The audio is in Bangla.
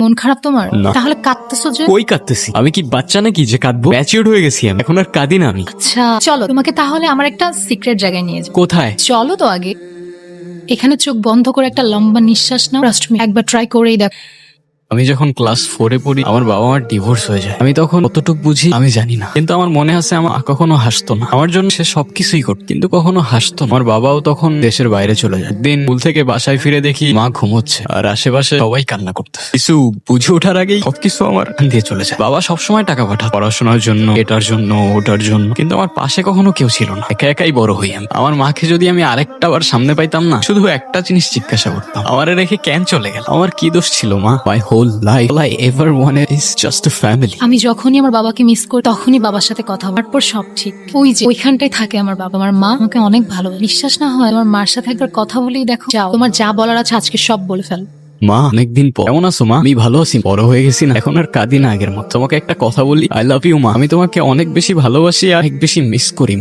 মন খারাপ তোমার? না। তাহলে কাঁদতেছো যে? কই কাঁদতেছি? আমি কি বাচ্চা নাকি যে কাঁদবো? ম্যাচিউরড হয়ে গেছি আমি, এখন আর কাঁদি না আমি। আচ্ছা চলো তোমাকে তাহলে আমার একটা সিক্রেট জায়গায় নিয়ে যাই। কোথায়? চলো তো আগে। এখানে চোখ বন্ধ করে একটা লম্বা নিঃশ্বাস নাও। ট্রাস্ট মি, একবার ট্রাই করেই দেখো। আমি যখন ক্লাস 4-এ পড়ি আমার বাবা মার ডিভোর্স হয়ে যায়। আমি তখন কতটুকু বুঝি আমি জানি না, কিন্তু আমার মনে আছে আমার মা কখনো হাসতো না আমার জন্য, সে সবকিছুই করত কিন্তু কখনো হাসতো না। আমার বাবাও তখন দেশের বাইরে চলে যায়। একদিন স্কুল থেকে বাসায় ফিরে দেখি মা ঘুমোচ্ছে আর আশেপাশে সবাই কান্না করতে। কিছু বুঝে ওঠার আগেই সবকিছু আমার হাত দিয়ে চলে যায়। বাবা সবসময় টাকা পাঠাত পড়াশোনার জন্য, এটার জন্য ওটার জন্য, কিন্তু আমার পাশে কখনো কেউ ছিল না। একা একাই বড় হই আমি। আমার মাকে যদি আমি আরেকটা বার সামনে পাইতাম না, শুধু একটা জিনিস জিজ্ঞাসা করতাম, আমারে রেখে কেন চলে গেল? আমার কি দোষ ছিল মা? My whole life all I ever wanted is just a family. আমি যখনই আমার বাবাকে মিস করি তখনই বাবার সাথে কথা বলার পর সব ঠিক। ওই যে ওইখানটাই থাকে আমার বাবা। আমার মা আমাকে অনেক ভালো। বিশ্বাস না হয় আমার মার সাথে একবার কথা বলেই দেখো। যাও, তোমার যা বলার আছে আজকে সব বলে ফেলো। মা, অনেকদিন পর। কেমন আছো মা? আমি ভালো আছি, বড় হয়ে গেছি না, এখন আর কাঁদি না আগের মতো। তোমাকে একটা কথা বলি, আই লাভ ইউ মা। আমি তোমাকে অনেক বেশি ভালোবাসি আর অনেক বেশি মিস করি।